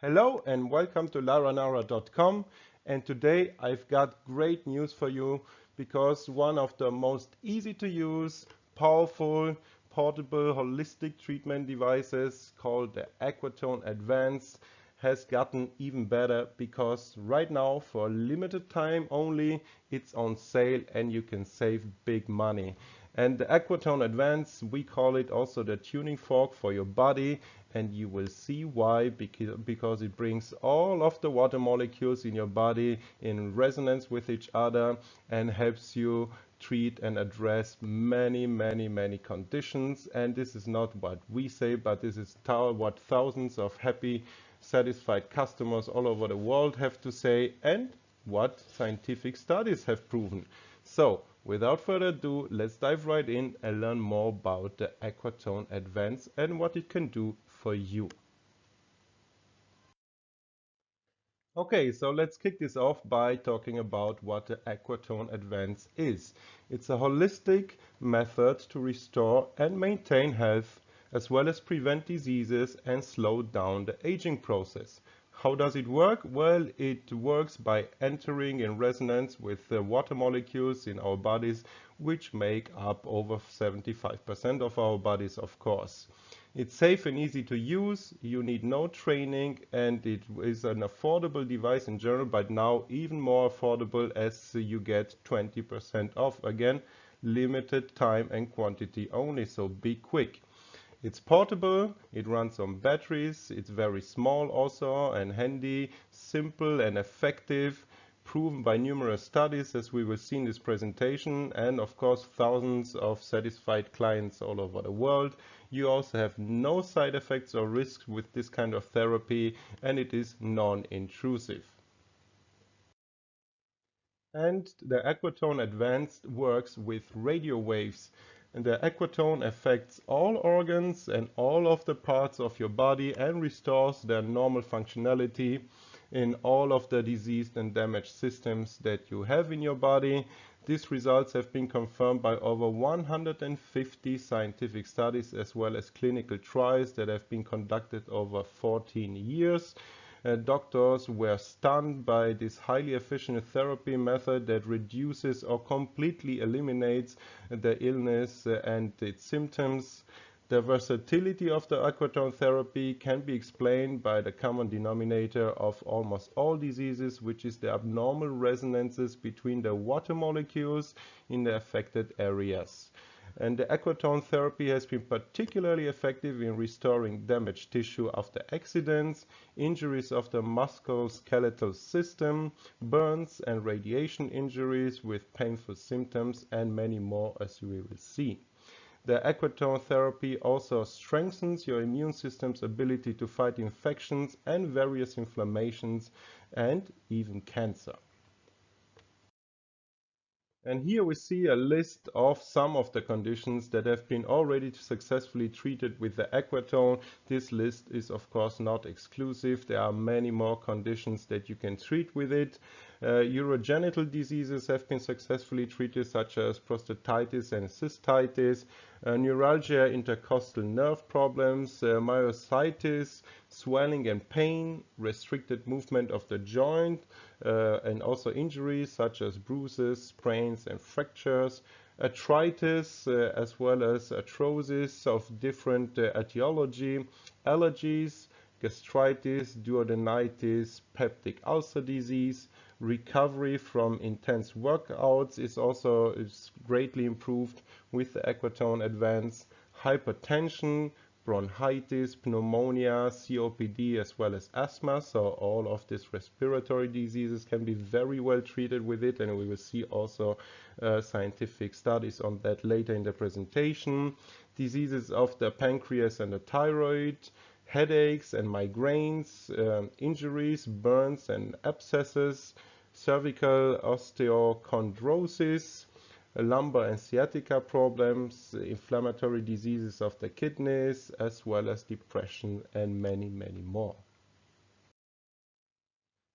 Hello and welcome to Nara.com, and today I've got great news for you because one of the most easy to use, powerful, portable, holistic treatment devices called the Aquatone Advanced has gotten even better because right now for a limited time only it's on sale and you can save big money. And the Aquatone Advanced, we call it also the tuning fork for your body, and you will see why, because it brings all of the water molecules in your body in resonance with each other and helps you treat and address many conditions. And this is not what we say, but this is what thousands of happy, satisfied customers all over the world have to say, and what scientific studies have proven. So, without further ado, let's dive right in and learn more about the Aquatone Advanced and what it can do for you. Okay, so let's kick this off by talking about what the Aquatone Advanced is. It's a holistic method to restore and maintain health, as well as prevent diseases and slow down the aging process. How does it work? Well, it works by entering in resonance with the water molecules in our bodies, which make up over 75% of our bodies, of course. It's safe and easy to use, you need no training, and it is an affordable device in general, but now even more affordable as you get 20% off. Again, limited time and quantity only, so be quick. It's portable, it runs on batteries, it's very small also and handy, simple and effective, proven by numerous studies as we will see in this presentation, and of course thousands of satisfied clients all over the world. You also have no side effects or risks with this kind of therapy, and it is non-intrusive. And the Aquatone Advanced works with radio waves. And the Aquatone affects all organs and all of the parts of your body and restores their normal functionality in all of the diseased and damaged systems that you have in your body. These results have been confirmed by over 150 scientific studies as well as clinical trials that have been conducted over 14 years. Doctors were stunned by this highly efficient therapy method that reduces or completely eliminates the illness and its symptoms. The versatility of the Aquatone therapy can be explained by the common denominator of almost all diseases, which is the abnormal resonances between the water molecules in the affected areas. And the Aquatone therapy has been particularly effective in restoring damaged tissue after accidents, injuries of the musculoskeletal system, burns and radiation injuries with painful symptoms, and many more, as we will see. The Aquatone therapy also strengthens your immune system's ability to fight infections and various inflammations and even cancer. And here we see a list of some of the conditions that have been already successfully treated with the Aquatone. This list is of course not exclusive. There are many more conditions that you can treat with it. Urogenital diseases have been successfully treated, such as prostatitis and cystitis, neuralgia, intercostal nerve problems, myositis, swelling and pain, restricted movement of the joint, and also injuries such as bruises, sprains and fractures, arthritis, as well as arthrosis of different etiology, allergies, gastritis, duodenitis, peptic ulcer disease. Recovery from intense workouts is greatly improved with the Aquatone Advanced. Hypertension, bronchitis, pneumonia, COPD, as well as asthma. So all of these respiratory diseases can be very well treated with it, and we will see also scientific studies on that later in the presentation. Diseases of the pancreas and the thyroid, headaches and migraines, injuries, burns and abscesses, cervical osteochondrosis, lumbar and sciatica problems, inflammatory diseases of the kidneys, as well as depression and many more.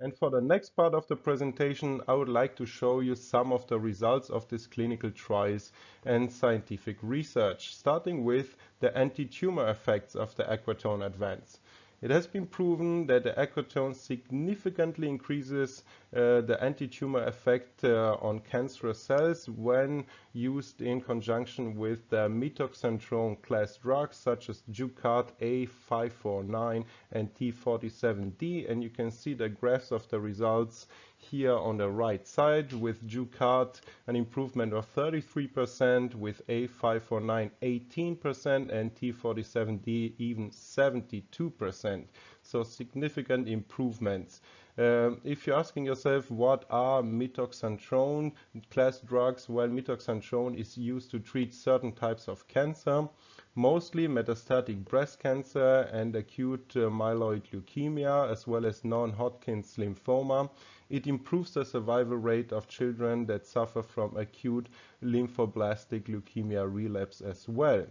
And for the next part of the presentation, I would like to show you some of the results of these clinical trials and scientific research, starting with the anti-tumor effects of the Aquatone Advanced. It has been proven that the Aquatone significantly increases the anti-tumor effect on cancerous cells when used in conjunction with the mitoxantrone class drugs such as Jucard A549 and T47D, and you can see the graphs of the results here on the right side. With Jucard an improvement of 33%, with A549 18%, and T47D even 72%. So significant improvements. If you're asking yourself what are mitoxantrone class drugs, well, mitoxantrone is used to treat certain types of cancer, mostly metastatic breast cancer and acute myeloid leukemia, as well as non-Hodgkin's lymphoma. It improves the survival rate of children that suffer from acute lymphoblastic leukemia relapse as well.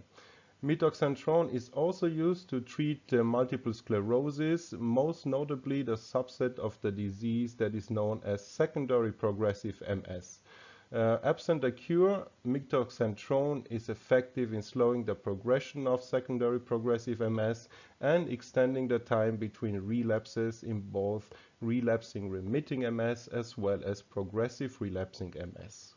Mitoxantrone is also used to treat multiple sclerosis, most notably the subset of the disease that is known as secondary progressive MS. Absent a cure, mitoxantrone is effective in slowing the progression of secondary progressive MS and extending the time between relapses in both relapsing remitting MS as well as progressive relapsing MS.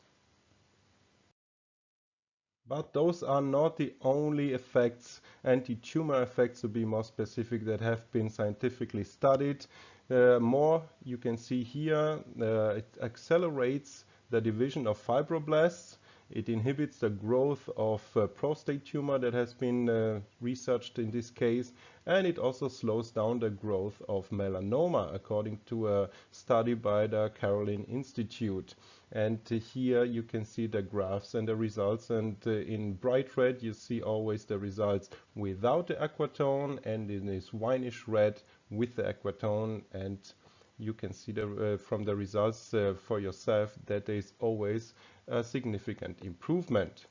But those are not the only effects, anti-tumor effects to be more specific, that have been scientifically studied. More you can see here, it accelerates the division of fibroblasts. It inhibits the growth of prostate tumor that has been researched in this case, and it also slows down the growth of melanoma, according to a study by the Caroline Institute. And here you can see the graphs and the results, and in bright red you see always the results without the Aquatone, and in this wineish red with the Aquatone, and you can see from the results for yourself that there is always a significant improvement.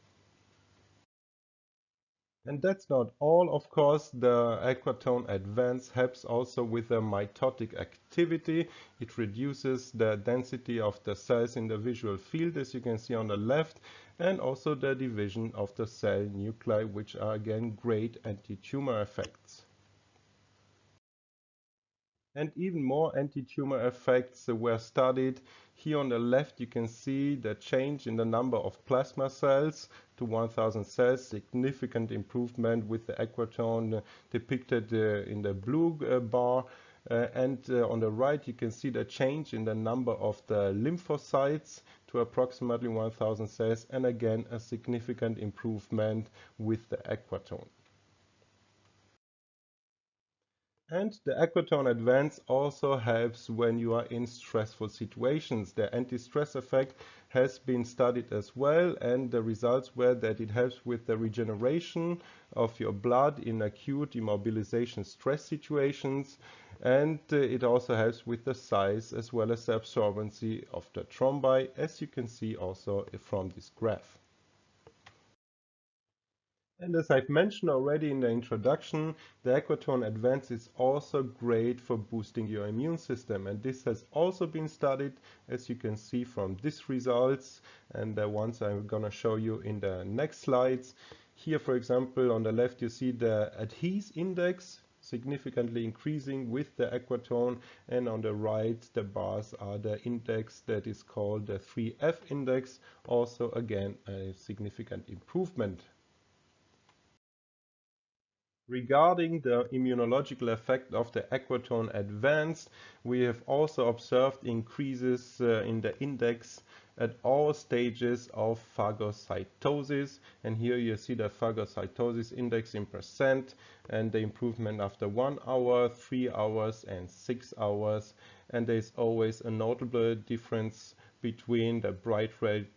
And that's not all, of course. The Aquatone Advanced helps also with the mitotic activity. It reduces the density of the cells in the visual field, as you can see on the left, and also the division of the cell nuclei, which are again great anti-tumor effects. And even more anti-tumor effects were studied. Here on the left you can see the change in the number of plasma cells to 1000 cells, significant improvement with the Aquatone depicted in the blue bar. And on the right you can see the change in the number of the lymphocytes to approximately 1000 cells, and again a significant improvement with the Aquatone. And the Aquatone Advanced also helps when you are in stressful situations. The anti-stress effect has been studied as well, and the results were that it helps with the regeneration of your blood in acute immobilization stress situations, and it also helps with the size as well as the absorbency of the thrombi, as you can see also from this graph. And as I've mentioned already in the introduction, the Aquatone Advanced is also great for boosting your immune system. And this has also been studied, as you can see from these results, and the ones I'm going to show you in the next slides. Here, for example, on the left, you see the adhese index significantly increasing with the Aquatone, and on the right, the bars are the index that is called the 3F index, also again a significant improvement. Regarding the immunological effect of the Aquatone Advanced, we have also observed increases in the index at all stages of phagocytosis. And here you see the phagocytosis index in percent, and the improvement after 1 hour, 3 hours, and 6 hours. And there is always a notable difference between the bright red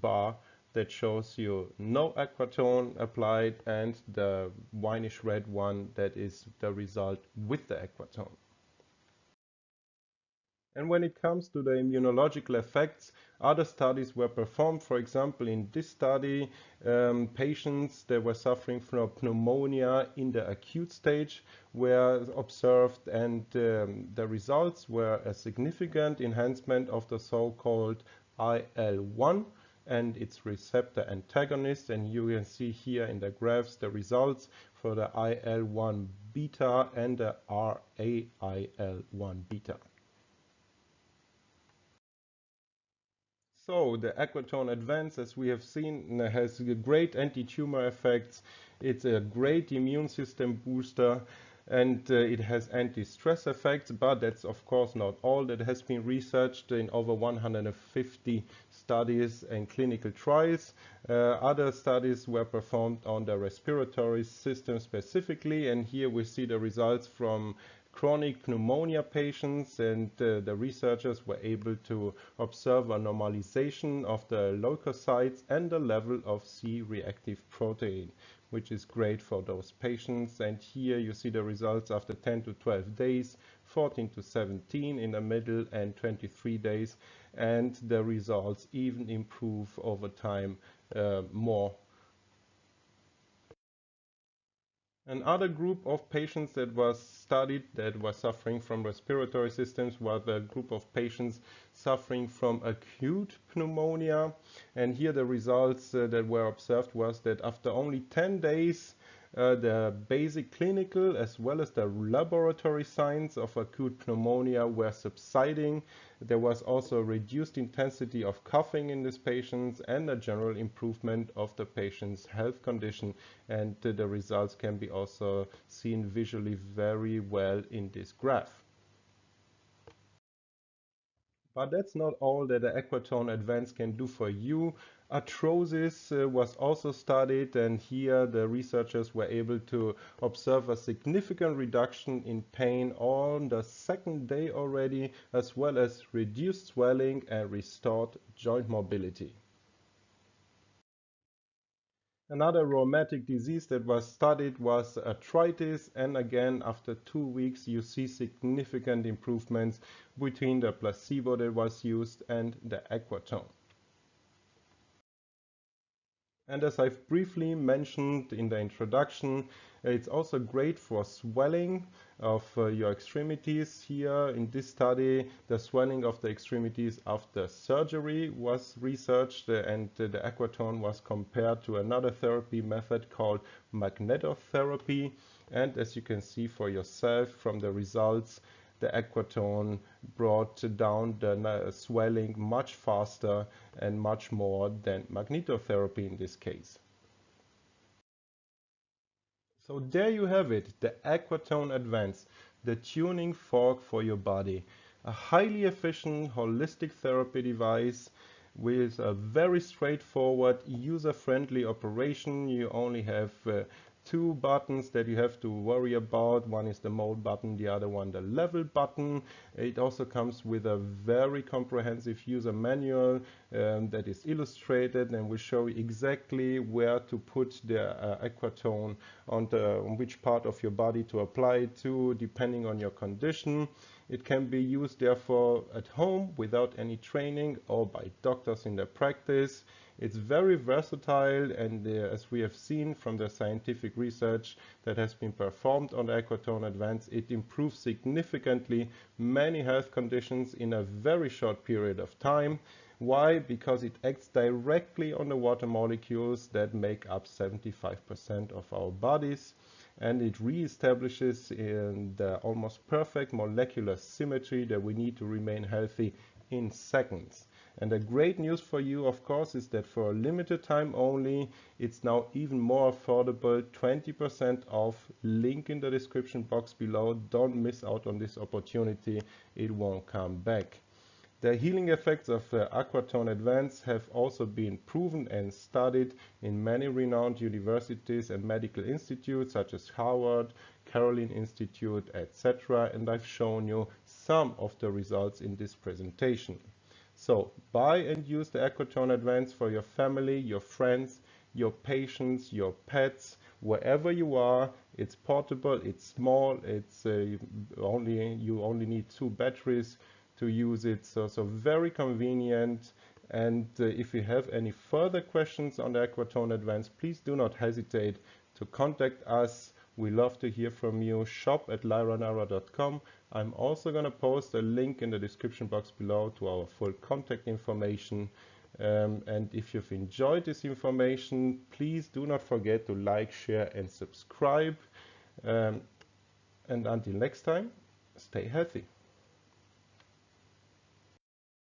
bar that shows you no Aquatone applied and the wineish red one that is the result with the Aquatone. And when it comes to the immunological effects, other studies were performed. For example, in this study, patients that were suffering from pneumonia in the acute stage were observed, and the results were a significant enhancement of the so-called IL-1 and its receptor antagonist. And you can see here in the graphs the results for the IL-1 beta and the RAIL-1 beta. So the Aquatone Advanced, as we have seen, has great anti-tumor effects. It's a great immune system booster, and it has anti-stress effects, but that's of course not all. That has been researched in over 150 studies and clinical trials. Other studies were performed on the respiratory system specifically, and here we see the results from chronic pneumonia patients, and the researchers were able to observe a normalization of the leukocytes and the level of C-reactive protein, which is great for those patients. And here you see the results after 10 to 12 days, 14 to 17 in the middle, and 23 days. And the results even improve over time more. Another group of patients that was studied that were suffering from respiratory systems was the group of patients suffering from acute pneumonia. And here the results that were observed was that after only 10 days, the basic clinical as well as the laboratory signs of acute pneumonia were subsiding. There was also a reduced intensity of coughing in these patients and a general improvement of the patient's health condition. And the results can be also seen visually very well in this graph. But that's not all that the Aquatone Advanced can do for you. Arthrosis was also studied, and here the researchers were able to observe a significant reduction in pain on the second day already, as well as reduced swelling and restored joint mobility. Another rheumatic disease that was studied was arthritis, and again after 2 weeks you see significant improvements between the placebo that was used and the Aquatone. And as I've briefly mentioned in the introduction, it's also great for swelling of your extremities. Here in this study, the swelling of the extremities after surgery was researched, and the Aquatone was compared to another therapy method called magnetotherapy. And as you can see for yourself from the results, the Aquatone brought down the swelling much faster and much more than magnetotherapy in this case. So there you have it, the Aquatone Advanced, the tuning fork for your body. A highly efficient holistic therapy device with a very straightforward, user-friendly operation. You only have 2 buttons that you have to worry about. One is the mode button, the other one the level button. It also comes with a very comprehensive user manual that is illustrated and will show you exactly where to put the Aquatone on which part of your body to apply it to, depending on your condition. It can be used therefore at home without any training or by doctors in their practice. It's very versatile, and as we have seen from the scientific research that has been performed on the Aquatone Advanced, it improves significantly many health conditions in a very short period of time. Why? Because it acts directly on the water molecules that make up 75% of our bodies, and it reestablishes in the almost perfect molecular symmetry that we need to remain healthy in seconds. And the great news for you, of course, is that for a limited time only, it's now even more affordable, 20% off, link in the description box below. Don't miss out on this opportunity, it won't come back. The healing effects of Aquatone Advanced have also been proven and studied in many renowned universities and medical institutes such as Harvard, Caroline Institute, etc. And I've shown you some of the results in this presentation. So buy and use the Aquatone Advanced for your family, your friends, your patients, your pets, wherever you are. It's portable, it's small, it's you only need 2 batteries to use it. So very convenient. And if you have any further questions on the Aquatone Advanced, please do not hesitate to contact us. We love to hear from you. shop@lyranara.com. I'm also going to post a link in the description box below to our full contact information. And if you've enjoyed this information, please do not forget to like, share, and subscribe. And until next time, stay healthy.